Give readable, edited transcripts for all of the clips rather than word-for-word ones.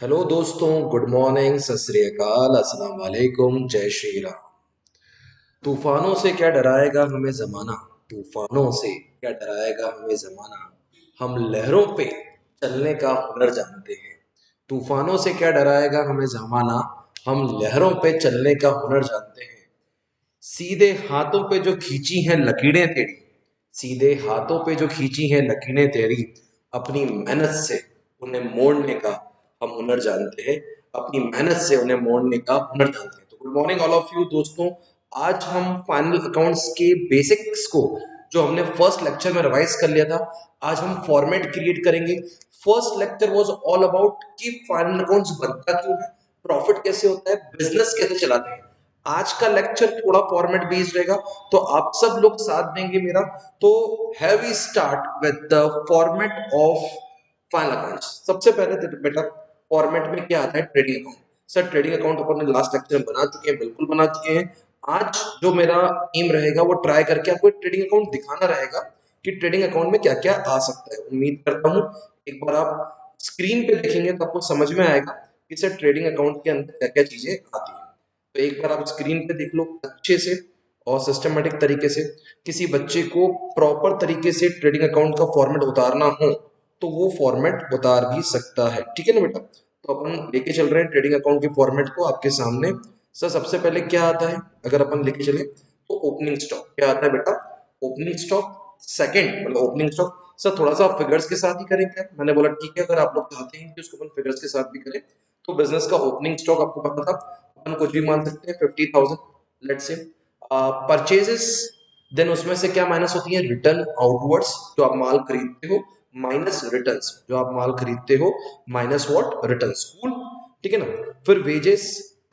Hello दोस्तों, good morning, सत श्री अकाल, अस्सलाम वालेकुम, जय श्री राम। तूफानों से क्या डराएगा हमें जमाना। तूफानों से क्या डराएगा हमें जमाना। हम लहरों पे चलने का हुनर जानते हैं। तूफानों से क्या डराएगा हमें जमाना। हम लहरों पे चलने का हुनर जानते हैं। सीधे हाथों पे जो खींची हैं लकीरें तेरी। सीधे हाथों पे जो खींची हैं लकीरें तेरी। अपनी मेहनत से उन्हें मोड़ने का हम हुनर जानते हैं। अपनी मेहनत से उन्हें मोड़ने का हुनर जानते हैं। तो good morning all of you दोस्तों। आज हम फाइनल अकाउंट्स के बेसिक्स को जो हमने फर्स्ट लेक्चर में रिवाइज कर लिया था, आज हम फॉर्मेट क्रिएट करेंगे। First lecture was all about कि फाइनल अकाउंट्स बनता क्यों है, प्रॉफिट कैसे होता है, बिजनेस कैसे चलाते हैं। आज का लेक्चर थोड़ा फॉर्मेट बेस्ड रहेगा, तो आप सब लोग साथ देंगे मेरा। तो have we start with the format of final accounts. सबसे पहले तो बेटा फॉर्मेट में क्या आता है, trading account. Sir trading account अपन ने लास्ट लेक्चर में बना चुके हैं, बिल्कुल बना चुके हैं। आज जो मेरा एम रहेगा वो ट्राई करके आपको ट्रेडिंग अकाउंट दिखाना रहेगा कि ट्रेडिंग अकाउंट में क्या क्या आ सकता है। उम्मीद करता हूँ एक बार आप स्क्रीन पे देखेंगे तो आपको समझ में आएगा कि सर ट्रेडिंग अकाउंट के अंदर क्या क्या चीजें आती है। तो एक बार आप स्क्रीन पे देख लो अच्छे से और सिस्टमेटिक तरीके से। किसी बच्चे को प्रॉपर तरीके से ट्रेडिंग अकाउंट का फॉर्मेट उतारना हो तो वो फॉर्मेट उतार भी सकता है, ठीक है ना बेटा। तो अपन लेके चल रहे हैं ट्रेडिंग अकाउंट के फॉर्मेट को आपके सामने। सर सबसे पहले क्या आता है, अगर अपन लेके चले तो ओपनिंग स्टॉक क्या आता है बेटा, ओपनिंग स्टॉक। सेकंड मतलब ओपनिंग स्टॉक। सर थोड़ा सा फिगर्स के साथ ही करें क्या, मैंने बोला ठीक है, अगर आप लोग चाहते हैं कि उसको अपन फिगर्स के साथ भी करें तो बिजनेस का ओपनिंग स्टॉक आपको पता था, अपन कुछ भी मान सकते हैं 50,000 लेट्स से। परचेजेस, देन उसमें से क्या माइनस होती है, रिटर्न आउटवर्ड्स जो आप माल खरीदते हो, माइनस रिटर्न्स जो आप माल खरीदते हो, माइनस व्हाट, रिटर्न्स। कूल, ठीक है ना। फिर wages,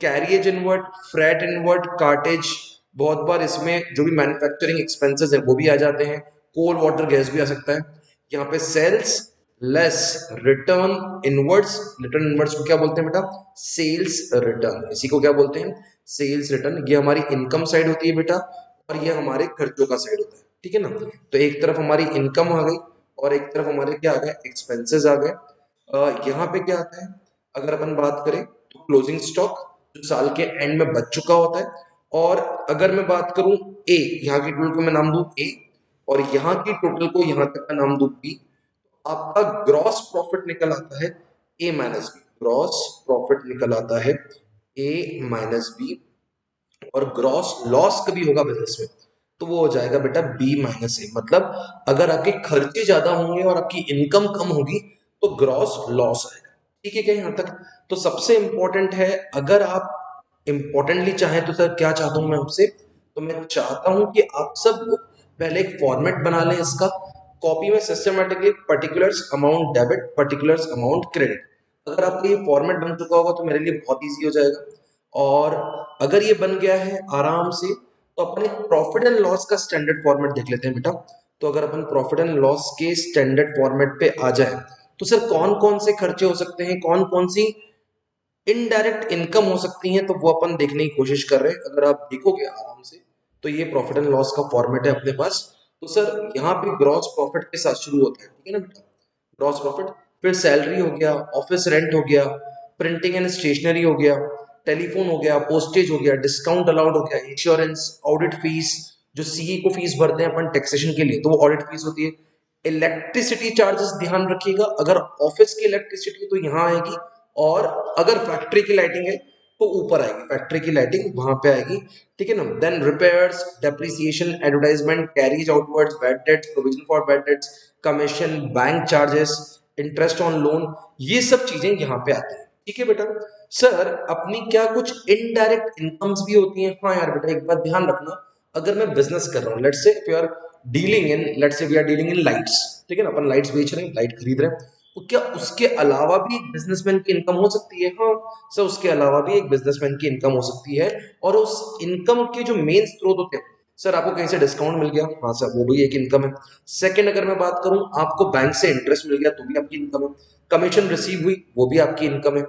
carriage inward, freight inward, cartage. बहुत बार इसमें जो भी मैन्युफैक्चरिंग एक्सपेंसेस है वो भी आ जाते हैं, कोल वाटर गैस भी आ सकता है। यहाँ पे sales less return inwards. Return inwards को क्या बोलते हैं बेटा, सेल्स रिटर्न। इसी को क्या बोलते हैं, सेल्स रिटर्न। ये हमारी इनकम साइड होती है बेटा और ये हमारे खर्चों का साइड होता है, ठीक है ना। तो एक तरफ हमारी इनकम आ गई और एक तरफ हमारे क्या आ गए, एक्सपेंसेस आ गए। यहाँ पे क्या आता है, अगर अपन बात करें तो क्लोजिंग स्टॉक जो साल के एंड में बच चुका होता है। और अगर मैं बात करूं ए, यहाँ की टोटल को मैं नाम दूं ए और यहाँ की टोटल को यहाँ तक का नाम दूं बी, आपका ग्रॉस प्रॉफिट निकल आता है ए माइनस बी। ग्रॉस प्रॉफिट निकल आता है ए माइनस बी। और ग्रॉस लॉस कभी होगा बिजनेस में तो वो हो जाएगा बेटा बी माइनस ए। मतलब अगर आपके खर्चे ज्यादा होंगे और आपकी इनकम कम होगी तो ग्रॉस लॉस आएगा, ठीक है क्या यहाँ तक। तो सबसे इंपॉर्टेंट है, अगर आप इंपॉर्टेंटली चाहें तो सर क्या चाहता हूं मैं आपसे, तो मैं चाहता हूं कि आप सब लोग पहले एक फॉर्मेट बना लें इसका, कॉपी में systematically particulars amount debit, particulars amount credit. अगर आपका ये फॉर्मेट बन चुका होगा तो मेरे लिए बहुत ईजी हो जाएगा। और अगर ये बन गया है आराम से तो अपन एक प्रॉफिट एंड लॉस का स्टैंडर्ड फॉर्मेट देख लेते हैं बेटा। तो अगर अपन प्रॉफिट एंड लॉस के स्टैंडर्ड फॉर्मेट पे आ जाए तो सर कौन कौन से खर्चे हो सकते हैं, कौन कौन सी इनडायरेक्ट इनकम हो सकती है, तो वो अपन देखने की कोशिश कर रहे हैं। अगर आप देखोगे आराम से तो ये प्रॉफिट एंड लॉस का फॉर्मेट है अपने पास। तो सर यहाँ पे ग्रॉस प्रॉफिट के साथ शुरू होता है, ठीक है ना बेटा, ग्रॉस प्रॉफिट। फिर सैलरी हो गया, ऑफिस रेंट हो गया, प्रिंटिंग एंड स्टेशनरी हो गया, टेलीफोन हो गया, पोस्टेज हो गया, डिस्काउंट अलाउड हो गया, इंश्योरेंस, ऑडिट फीस। जो सीए को फीस भरते हैं अपन टैक्सेशन के लिए तो वो ऑडिट फीस होती है। इलेक्ट्रिसिटी चार्जेस ध्यान रखिएगा, अगर ऑफिस की इलेक्ट्रिसिटी तो यहाँ आएगी और अगर फैक्ट्री की लाइटिंग है तो ऊपर आएगी, फैक्ट्री की लाइटिंग वहां पे आएगी, ठीक है ना। Then repairs, depreciation, advertisement, carriage outwards, bad debts, provision for bad debts, commission, bank charges, interest on loan, ये सब चीजें यहाँ पे आती हैं, ठीक है बेटा। सर अपनी क्या कुछ इनडायरेक्ट इनकम्स भी होती हैं। हाँ यार बेटा एक बात ध्यान रखना, अगर मैं बिजनेस कर रहा हूँ, let's say if you are dealing in, let's say we are dealing in lights, ठीक है ना, अपन लाइट्स बेच रहे हैं, लाइट खरीद रहे हैं, तो क्या उसके अलावा भी एक बिजनेसमैन की इनकम हो सकती है। हाँ सर उसके अलावा भी एक बिजनेसमैन की इनकम हो सकती है। और उस इनकम के जो मेन स्रोत होते हैं, सर आपको कहीं से डिस्काउंट मिल गया, हाँ सर वो भी एक इनकम है। सेकंड अगर मैं बात करूं, आपको बैंक से इंटरेस्ट मिल गया तो भी आपकी इनकम है। कमीशन रिसीव हुई वो भी आपकी इनकम है।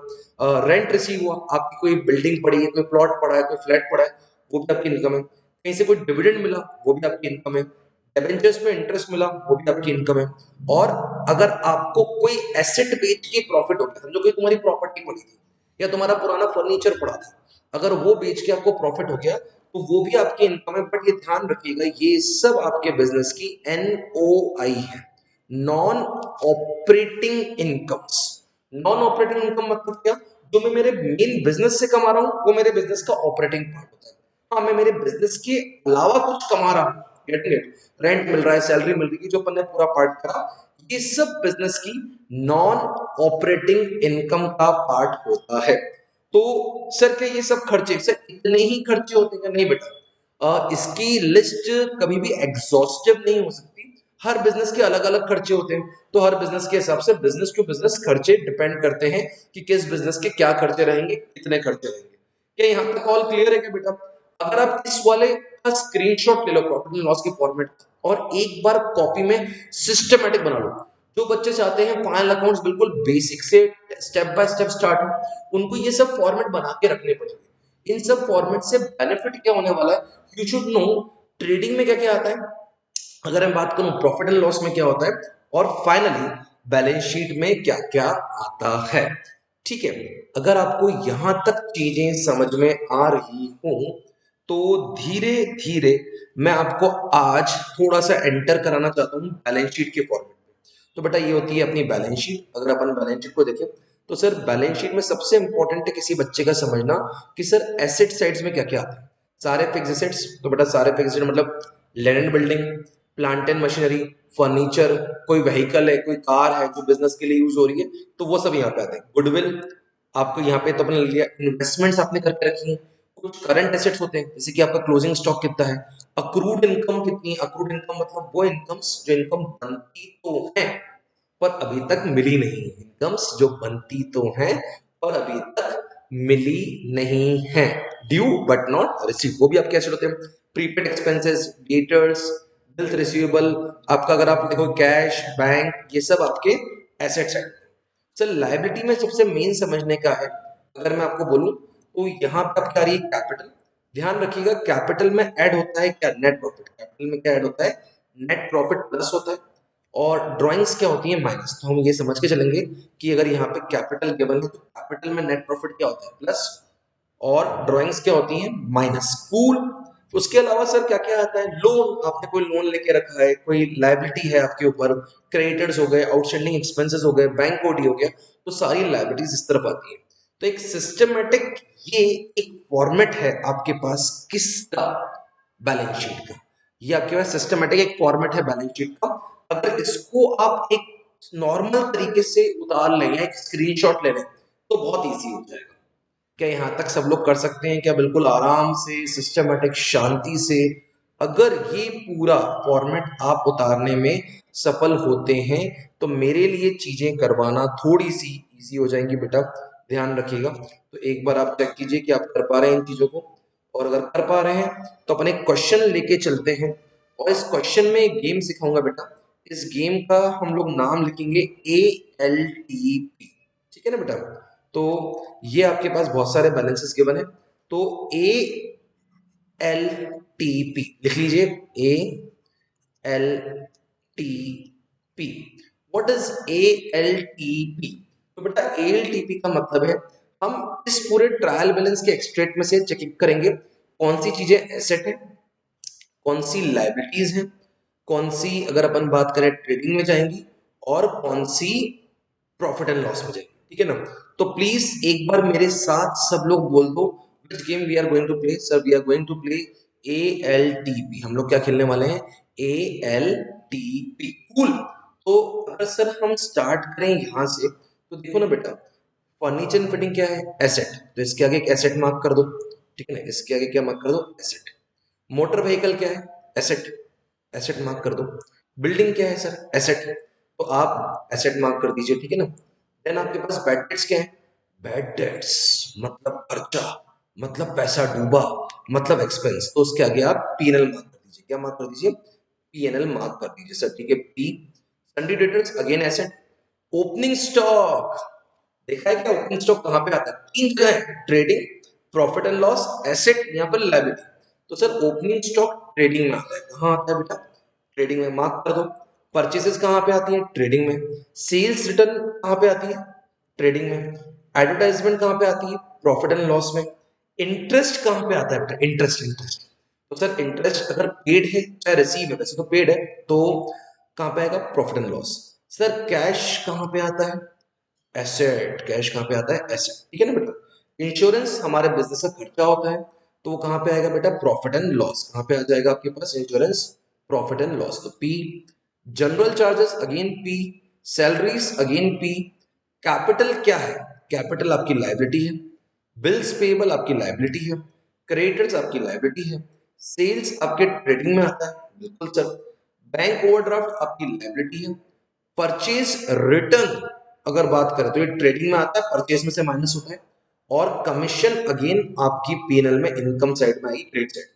रेंट रिसीव हुआ, आपकी कोई बिल्डिंग पड़ी है, कोई प्लॉट पड़ा है, कोई फ्लैट पड़ा है, वो भी आपकी इनकम है। कहीं से कोई डिविडेंड मिला वो भी आपकी इनकम है। डिबेंचर्स पे इंटरेस्ट मिला, वो भी आपकी इनकम है। और अगर आपको कोई एसेट बेच के प्रॉफिट हो गया, समझो कि तुम्हारी प्रॉपर्टी पड़ी थी या तुम्हारा पुराना फर्नीचर पड़ा था, अगर वो बेच के आपको प्रॉफिट हो गया तो वो भी आपकी इनकम है। बट ये ध्यान रखिएगा, ये सब आपके बिजनेस की NOI है, non operating incomes. Non operating income मतलब क्या? जो मैं मेरे मेन बिजनेस से कमा रहा हूं वो मेरे बिजनेस का ऑपरेटिंग पार्ट होता है। हाँ, मैं मेरे बिजनेस के अलावा कुछ कमा रहा हूँ, गेटिंग इट, रेंट मिल रहा है, सैलरी मिल रही है, जो अपन ने पूरा पार्ट करा, ये सब बिजनेस की नॉन ऑपरेटिंग इनकम का पार्ट होता है। तो सर क्या ये सब खर्चे, सर इतने ही खर्चे होते हैं? नहीं बेटा, इसकी लिस्ट कभी भी एग्जॉस्टिव नहीं हो सकती। हर बिजनेस के अलग अलग खर्चे होते हैं, तो हर बिजनेस के हिसाब से बिजनेस टू बिजनेस खर्चे डिपेंड करते हैं कि किस बिजनेस के क्या खर्चे रहेंगे, कितने खर्चे रहेंगे। क्या यहाँ तक ऑल क्लियर है क्या बेटा? अगर आप इस वाले का स्क्रीनशॉट ले लो प्रॉफिट एंड लॉस के फॉर्मेट, और एक बार कॉपी में सिस्टमेटिक बना लो। जो बच्चे चाहते हैं फाइनल अकाउंट्स बिल्कुल बेसिक से स्टेप बाय स्टेप स्टार्ट हो, उनको ये सब फॉर्मेट बना के रखने पड़ेंगे। इन सब फॉर्मेट से बेनिफिट क्या होने वाला है, यू शुड नो ट्रेडिंग में क्या क्या आता है, अगर मैं बात करूं प्रॉफिट एंड लॉस में क्या होता है, और फाइनली बैलेंस शीट में क्या क्या आता है। ठीक है, अगर आपको यहां तक चीजें समझ में आ रही हो तो धीरे धीरे मैं आपको आज थोड़ा सा एंटर कराना चाहता हूं बैलेंस शीट के फॉर्मेट में। तो बेटा ये होती है अपनी बैलेंस शीट। अगर अपन बैलेंस शीट को देखें तो सर बैलेंस शीट में सबसे इंपॉर्टेंट है किसी बच्चे का समझना कि सर एसेट साइड्स में क्या क्या आता है। सारे फिक्स एसेट्स, तो बेटा सारे फिक्स एसेट मतलब land and building, plant and machinery, furniture, कोई व्हीकल है, कोई कार है जो बिजनेस के लिए यूज हो रही है, तो वो सब यहाँ पे आते हैं। गुडविल आपको यहाँ पे तो अपने लिया, इन्वेस्टमेंट्स आपने करके रखी है, कुछ करंट एसेट्स होते हैं जैसे कि आपका क्लोजिंग स्टॉक कितना है, अक्रूड इनकम कितनी है। अक्रूड इनकम मतलब वो इनकम्स जो इनकम बनती तो है पर अभी तक मिली नहीं है, इनकम्स जो बनती तो हैं पर अभी तक मिली नहीं है, ड्यू बट नॉट रिसीव, वो भी आपके एसेट होते हैं। Prepaid expenses, debtors, bills receivable, आपका अगर आप देखो कैश, बैंक, ये सब आपके एसेट्स हैं। सर लायबिलिटी में सबसे मेन समझने का है, अगर मैं आपको बोलूं तो यहाँ पे आपकी आ रही है कैपिटल। ध्यान रखिएगा कैपिटल में ऐड होता है क्या, नेट प्रॉफिट। कैपिटल में क्या ऐड होता है, नेट प्रॉफिट प्लस होता है। और ड्राइंग्स क्या होती है, माइनस। तो हम ये समझ के चलेंगे कि अगर यहाँ पे कैपिटल गिवन है तो कैपिटल में नेट प्रॉफिट क्या होता है, प्लस, और ड्राइंग्स क्या होती हैं, माइनस। कूल। उसके अलावा सर क्या क्या आता है, लोन, आपने कोई लोन लेके रखा है, कोई लायबिलिटी है आपके ऊपर, क्रेडिटर्स हो गए, आउटस्टैंडिंग एक्सपेंसेस हो गए, बैंक ओडी हो गया, तो सारी लायबिलिटीज इस तरफ आती है। तो एक सिस्टमेटिक, ये एक फॉर्मेट है आपके पास किसका, बैलेंस शीट का। ये आपके पास सिस्टमेटिक एक फॉर्मेट है बैलेंस शीट का। अगर इसको आप एक नॉर्मल तरीके से उतार लें या एक स्क्रीनशॉट ले लें तो बहुत इजी हो जाएगा। क्या यहाँ तक सब लोग कर सकते हैं क्या, बिल्कुल आराम से सिस्टमेटिक शांति से? अगर ये पूरा फॉर्मेट आप उतारने में सफल होते हैं तो मेरे लिए चीजें करवाना थोड़ी सी इजी हो जाएंगी बेटा, ध्यान रखिएगा। तो एक बार आप चेक कीजिए कि आप कर पा रहे हैं इन चीजों को, और अगर कर पा रहे हैं तो अपने क्वेश्चन लेके चलते हैं। और इस क्वेश्चन में एक गेम सिखाऊंगा बेटा, इस गेम का हम लोग नाम लिखेंगे ALTP। ठीक है ना बेटा? तो ये आपके पास बहुत सारे बैलेंसेस गिवन है, तो ALTP लिख लीजिए, ALTP। What is ALTP? तो बेटा ALTP का मतलब है, हम इस पूरे ट्रायल बैलेंस के एक्सट्रैक्ट में से चेकिंग करेंगे कौन सी चीजें एसेट है, कौन सी लाइबिलिटीज हैं, कौन सी अगर अपन बात करें ट्रेडिंग में जाएंगी, और कौन सी प्रॉफिट एंड लॉस में जाएंगी। ठीक है ना? तो प्लीज एक बार मेरे साथ सब लोग बोल दो, which game we are going to play. Sir we are going to play ALTP। हम लोग क्या खेलने वाले हैं, ALTP। कूल। तो अगर सर हम स्टार्ट करें यहां से तो देखो ना बेटा, फर्नीचर एंड फिटिंग क्या है, एसेट, तो इसके आगे एक एसेट मार्क कर दो। ठीक है ना, इसके आगे क्या मार्क कर दो, एसेट। मोटर व्हीकल क्या है, एसेट, एसेट मार्क कर दो। बिल्डिंग क्या है सर, एसेट, तो आप एसेट मार्क कर दीजिए। ठीक है ना? देन आपके पास बैड डेट्स क्या है, बैड डेट्स मतलब खर्चा, मतलब पैसा डूबा, मतलब एक्सपेंस, तो उसके आगे आप P&L मार्क कर दीजिए। क्या मार्क कर दीजिए, P&L मार्क कर दीजिए सर। ठीक है, P। सन्डी debtors again asset. Opening stock, देखा है क्या ओपनिंग स्टॉक कहाँ पे आता है, तीन जगह है, trading, profit and loss, asset, यहाँ पर लायबिलिटी। तो सर ओपनिंग स्टॉक ट्रेडिंग में आता है, कहाँ आता है बेटा, ट्रेडिंग में मार्क कर दो। परचेसेस कहाँ पे आती है? ट्रेडिंग में। सेल्स रिटर्न कहाँ पे आती है? ट्रेडिंग में। एडवर्टाइजमेंट कहाँ पे आती है? प्रॉफिट एंड लॉस में। इंटरेस्ट कहाँ पे आता है बेटा? Interest, interest. तो सर इंटरेस्ट अगर पेड है, चाहे रिसीव है, वैसे तो पेड है, तो कहाँ पे आएगा? Profit and loss. Sir cash कहाँ पे आता है? एसेट। कैश कहाँ पे आता है? एसेट। ठीक है ना बेटा। इंश्योरेंस हमारे बिजनेस का खर्चा होता है, तो वो कहाँ पे आएगा बेटा? Profit and loss. कहाँ पे आ जाएगा आपके पास? इंश्योरेंस, प्रॉफिट एंड लॉस, तो P. General charges again P. Salaries again P. Capital क्या है? कैपिटल आपकी लाइबिलिटी है। बिल्स पेबल आपकी लाइबिलिटी है। क्रेडिटर्स आपकी लाइबिलिटी है। सेल्स आपके ट्रेडिंग में आता है, बिल्कुल सर। बैंक ओवरड्राफ्ट आपकी लाइबिलिटी है। परचेज रिटर्न अगर बात करें तो ये ट्रेडिंग में आता है, परचेज में से माइनस होता है। और कमीशन अगेन आपकी पीएनएल में इनकम साइड में आई, क्रेडिट साइड।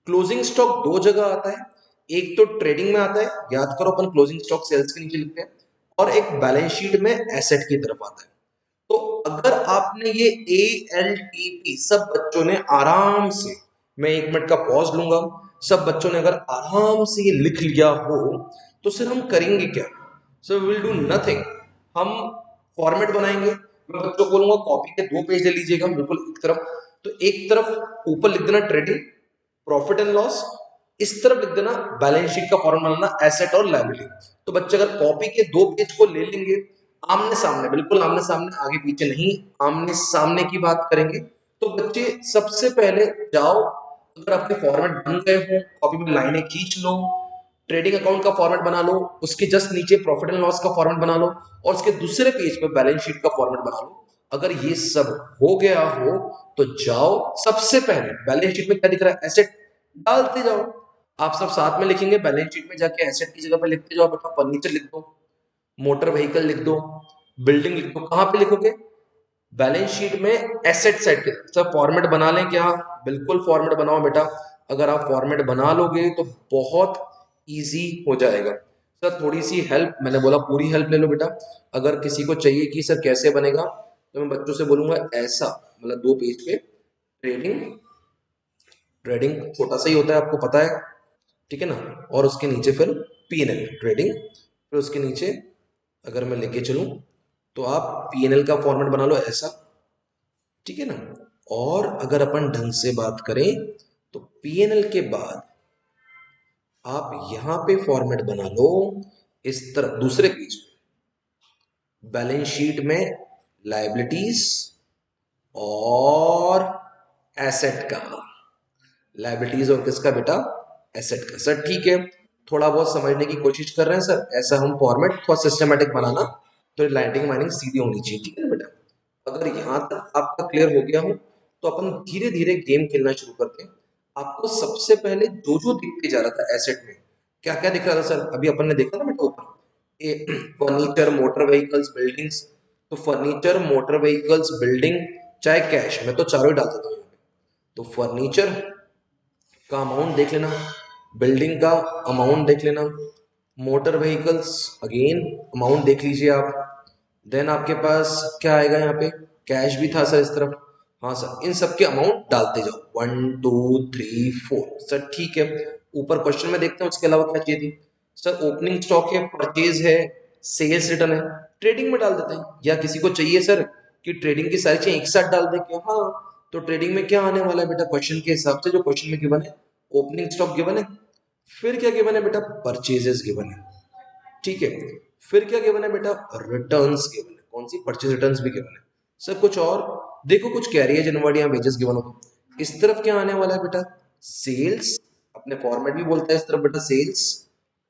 क्लोजिंग स्टॉक दो जगह आता है, एक तो ट्रेडिंग में आता है, याद करो अपन क्लोजिंग स्टॉक सेल्स के नीचे लिखते हैं, और एक बैलेंस शीट में एसेट की तरफ आता है। तो अगर आपने ये ALTP सब बच्चों ने आराम से, मैं 1 मिनट का पॉज लूंगा, सब बच्चों ने अगर आराम से ये लिख लिया हो, तो सर हम करेंगे क्या? Sir will do nothing. हम फॉर्मेट बनाएंगे। मैं बच्चों को बोलूंगा कॉपी के 2 पेज ले लीजिएगा, बिल्कुल एक तरफ। तो एक तरफ ऊपर लिख देना ट्रेडिंग, प्रॉफिट एंड लॉस। इस तरफ लिख देना बैलेंस शीट का फॉर्मेट बनाना, एसेट और लायबिलिटी। तो बच्चे अगर कॉपी के 2 पेज को ले लेंगे, आमने सामने, बिल्कुल आमने सामने, आगे पीछे नहीं, आमने सामने की बात करेंगे, तो बच्चे सबसे पहले जाओ, अगर आपके फॉर्मेट बन गए हो, कॉपी में लाइनें खींच लो, ट्रेडिंग अकाउंट का फॉर्मेट बना लो, उसके जस्ट नीचे प्रॉफिट एंड लॉस का फॉर्मेट बना लो, और उसके दूसरे पेज पे बैलेंस शीट का फॉर्मेट बना लो। अगर ये सब हो गया हो, तो जाओ, सबसे पहले बैलेंस शीट में क्या दिख रहा है? एसेट, डालते जाओ। आप सब साथ में लिखेंगे, बैलेंस शीट में जाके एसेट की जगह पे लिखते जाओ बेटा। फर्नीचर लिख दो, मोटर व्हीकल लिख दो, बिल्डिंग लिख दो। कहां पे लिखोगे? बैलेंस शीट में एसेट साइड पे। सब फॉर्मेट बना लें क्या? बिल्कुल फॉर्मेट बनाओ बेटा। अगर आप फॉर्मेट बना लोगे तो बहुत इजी हो जाएगा। सर थोड़ी सी हेल्प, मैंने बोला पूरी हेल्प ले लो बेटा। अगर किसी को चाहिए कि सर कैसे बनेगा, तो मैं बच्चों से बोलूंगा ऐसा, मतलब 2 पेज पे ट्रेडिंग, ट्रेडिंग छोटा सा ही होता है, आपको पता है, ठीक है ना। और उसके नीचे फिर पीएनएल ट्रेडिंग, फिर उसके नीचे अगर मैं लेके चलूं, तो आप पीएनएल का फॉर्मेट बना लो ऐसा, ठीक है ना। और अगर अपन ढंग से बात करें, तो पीएनएल के बाद आप यहां पे फॉर्मेट बना लो इस तरफ, दूसरे पेज पे बैलेंस शीट में लायबिलिटीज और एसेट का। लायबिलिटीज और किसका बेटा? एसेट का। सर ठीक है, थोड़ा बहुत समझने की कोशिश कर रहे हैं सर, ऐसा हम फॉर्मेट थोड़ा सिस्टमेटिक बनाना, तो लाइटिंग माइनिंग सीधी होनी चाहिए, ठीक है ना बेटा। अगर यहाँ तक आपका क्लियर हो गया हो, तो अपन धीरे धीरे गेम खेलना शुरू करते हैं। आपको सबसे पहले जो जो दिखते जा रहा था एसेट में, क्या क्या दिख रहा था सर? अभी अपन ने देखा ना बेटा ऊपर, फर्नीचर, मोटर व्हीकल्स, बिल्डिंग्स। तो फर्नीचर, मोटर व्हीकल्स, बिल्डिंग, चाहे कैश, मैं तो चारों ही डाल देता हूँ। तो फर्नीचर का अमाउंट देख लेना, बिल्डिंग का अमाउंट देख लेना, मोटर व्हीकल्स अगेन अमाउंट देख लीजिए आप। देन आपके पास क्या आएगा? यहाँ पे कैश भी था सर इस तरफ। हाँ सर, इन सब के अमाउंट डालते जाओ, 1 2 3 4। सर ठीक है, ऊपर क्वेश्चन में देखते हैं उसके अलावा क्या चाहिए थी। सर ओपनिंग स्टॉक है, परचेज है, सेल्स रिटर्न है, ट्रेडिंग में डाल देते हैं। या किसी को चाहिए सर कि ट्रेडिंग की सारी चीजें एक साथ डाल दें क्या? हाँ, तो ट्रेडिंग में क्या आने वाला है बेटा? क्वेश्चन के हिसाब से जो क्वेश्चन में गिवन है, ओपनिंग स्टॉक गिवन है, फिर क्या गिवन है बेटा? परचेजेस गिवन है, ठीक है। फिर क्या गिवन है बेटा? रिटर्न्स गिवन है। कौन सी? परचेज रिटर्न्स भी गिवन है। सर कुछ और देखो, कुछ कैरियर इनवर्ड या वेजेस गिवन हो, तो इस तरफ क्या आने वाला है बेटा? सेल्स, अपने फॉर्मेट भी बोलता है इस तरफ बेटा सेल्स,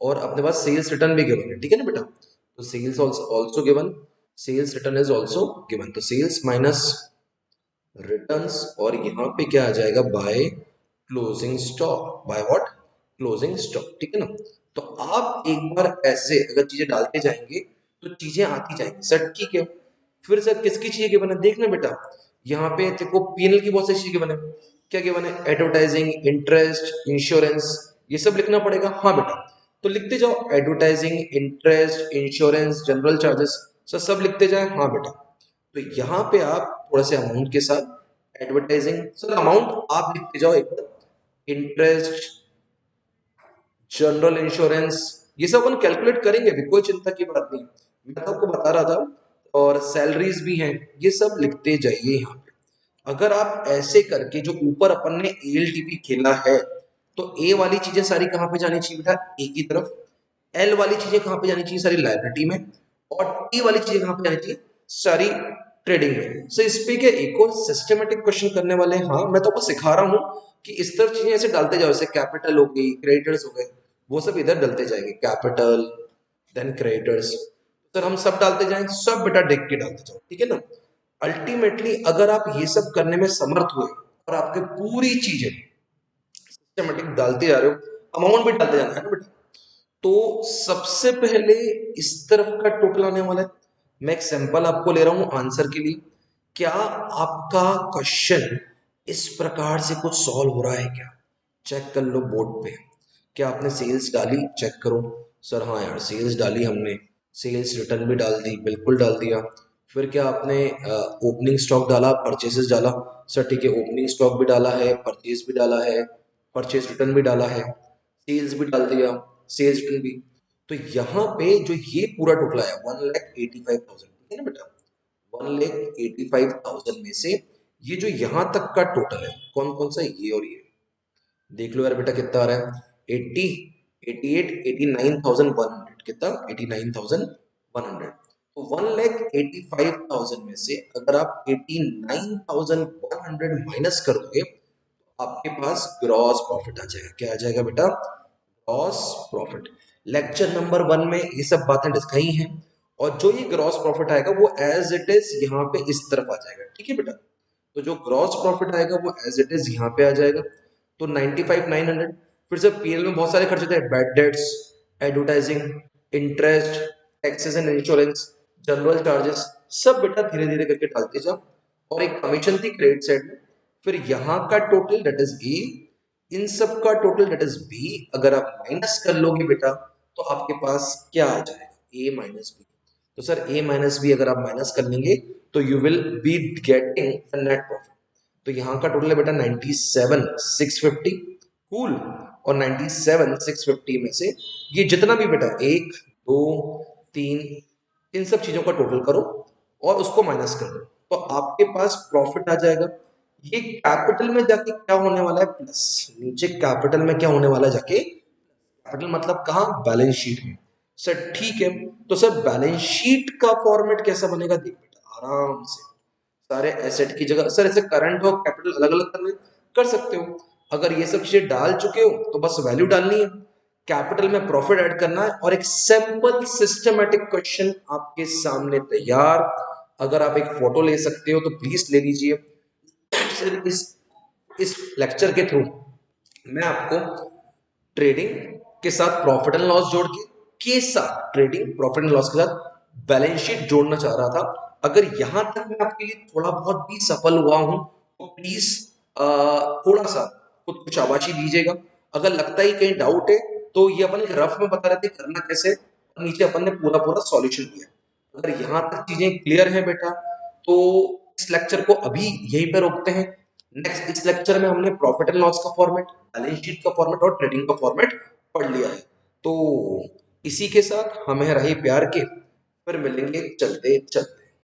और अपने पास सेल्स रिटर्न भी गिवन है, ठीक है ना बेटा। तो sales also given, sales return is also given, तो सेल्स माइनस रिटर्न्स, और यहाँ पे क्या आ जाएगा? By closing stock. By what? Closing stock, ठीक है ना। तो आप एक बार ऐसे अगर चीजें डालते जाएंगे, तो चीजें आती जाएंगी सर, ठीक है। फिर सर किसकी चीजें गिवन है देखना बेटा, यहाँ पे देखो पीएनएल की बहुत सारी चीजें गिवन है। क्या गिवन है? एडवर्टाइजिंग, इंटरेस्ट, इंश्योरेंस, ये सब लिखना पड़ेगा। हाँ बेटा, तो लिखते जाओ, advertising, interest, insurance, general charges, sir सब लिखते जाए। हाँ बेटा, तो यहाँ पे आप थोड़ा से अमाउंट के साथ एडवर्टाइजिंग, सर अमाउंट आप लिखते जाओ एक बार, इंटरेस्ट, जनरल इंश्योरेंस, ये सब अपन कैलकुलेट करेंगे भी, कोई चिंता की बात नहीं। मैं तो आपको बता रहा था, और सैलरीज भी हैं, ये सब लिखते जाइए यहाँ पे। अगर आप ऐसे करके जो ऊपर अपन ने एलटीपी खेला है, तो ए वाली चीजें सारी कहाँ पे जानी चाहिए बेटा, ए की तरफ। एल वाली चीजें कहाँ पे जानी चाहिए, सारी लायबिलिटी में। और टी वाली चीजें कहाँ पे जानी चाहिए, सारी ट्रेडिंग में। सो इस पे क्या एक और सिस्टमेटिक क्वेश्चन करने वाले हैं। हाँ, मैं तो आपको सिखा रहा हूँ कि इस तरफ चीजें ऐसे डालते जाओ, जैसे कैपिटल हो गई, क्रेडिटर्स हो गए, वो सब इधर डलते जाएंगे, कैपिटल देन क्रेडिटर्स। सर हम सब डालते जाएं, सब बेटा देख के डालते जाओ, ठीक है ना। अल्टीमेटली अगर आप ये सब करने में समर्थ हुए और आपके पूरी चीजें सिस्टमेटिक डालते जा रहे हो, अमाउंट भी डालते जाना है ना बेटा, तो सबसे पहले इस तरफ का टोटल आने वाला है। मैं एक सैंपल आपको ले रहा हूं आंसर के लिए। क्या आपका क्वेश्चन इस प्रकार से कुछ सॉल्व हो रहा है क्या, चेक कर लो बोर्ड पे। क्या आपने सेल्स डाली, चेक करो। सर हाँ यार सेल्स डाली हमने, सेल्स रिटर्न भी डाल दी, बिल्कुल डाल दिया। फिर क्या आपने ओपनिंग स्टॉक डाला, परचेसेस डाला। सर ठीक है, ओपनिंग स्टॉक भी डाला है, परचेज भी डाला है, परचेज रिटर्न भी डाला है, सेल्स भी डाल दिया, सेल्स रिटर्न भी। तो यहाँ पे जो ये पूरा टोटल आया 1,85,000, ठीक है ना बेटा। 1,85,000 में से ये जो यहाँ तक का टोटल है, कौन कौन सा, ये और ये, देख लो यार बेटा कितना आ रहा है, 80, 88, 89,100, कितना, 89,100। तो 1,85,000 में से अगर आप 89,100 माइनस कर दोगे, तो आपके पास ग्रॉस प्रॉफिट आ जाएगा। क्या आ जाएगा बेटा, ग्रॉस प्रॉफिट। लेक्चर नंबर 1 में ये सब बातें डिस्कस हैं, और जो ये ग्रॉस प्रॉफिट आएगा वो एज इट इज यहाँ पे इस तरफ आ जाएगा, ठीक है बेटा। तो जो ग्रॉस प्रॉफिट आएगा वो एज इट इज यहाँ पे आ जाएगा। तो 95,900। फिर से पीएल में बहुत सारे खर्च होते हैं, bad debts, advertising, interest, taxes and insurance, general charges, सब बेटा धीरे धीरे करके डालते जाओ। और एक कमीशन थी क्रेडिट साइड में। फिर यहाँ का टोटल दैट इज ए, इन सब का टोटल दैट इज बी। अगर आप माइनस कर लोगे बेटा, तो आपके पास क्या आ जाएगा, ए माइनस बी। तो सर ए माइनस बी अगर आप माइनस कर लेंगे, तो you will be getting the net profit. तो यहाँ का टोटल है बेटा 97,650, कूल। और 97,650 में से ये जितना भी बेटा, एक, दो, तीन, इन सब चीजों का टोटल करो और उसको माइनस कर दो, तो आपके पास प्रॉफिट आ जाएगा। ये कैपिटल में जाके क्या होने वाला है, प्लस। नीचे कैपिटल में क्या होने वाला है जाके, कैपिटल मतलब कहाँ, बैलेंस शीट में। सर ठीक है, तो सर बैलेंस शीट का फॉर्मेट कैसा बनेगा, देख बेटा आराम से। सारे एसेट की जगह सर ऐसे करंट और कैपिटल अलग अलग करने कर सकते हो। अगर ये सब चीजें डाल चुके हो तो बस वैल्यू डालनी है, कैपिटल में प्रॉफिट ऐड करना है, और एक सिंपल सिस्टमेटिक क्वेश्चन आपके सामने तैयार। अगर आप एक फोटो ले सकते हो तो प्लीज ले लीजिए। सर इस लेक्चर के थ्रू मैं आपको ट्रेडिंग के साथ प्रॉफिट एंड लॉस जोड़ के साथ ट्रेडिंग प्रॉफिट एंड लॉस के साथ बैलेंस शीट जोड़ना चाह रहा था। अगर यहां तक मैं आपके लिए थोड़ा बहुत भी सफल हुआ हूं, तो प्लीज थोड़ा सा खुद को शाबाशी दीजिएगा। अगर लगता ही कहीं डाउट है, तो ये अपन एक रफ में बता रहे थे करना कैसे, और नीचे अपन ने पूरा पूरा सॉल्यूशन दिया। अगर यहां तक चीजें क्लियर है बेटा, तो इस लेक्चर को अभी यहीं पे रोकते हैं। नेक्स्ट इस लेक्चर में हमने प्रॉफिट एंड लॉस का फॉर्मेट, बैलेंस शीट का फॉर्मेट और ट्रेडिंग का फॉर्मेट पढ़ लिया है। तो इसी के साथ हमें रही प्यार के, फिर मिलेंगे चलते चलते।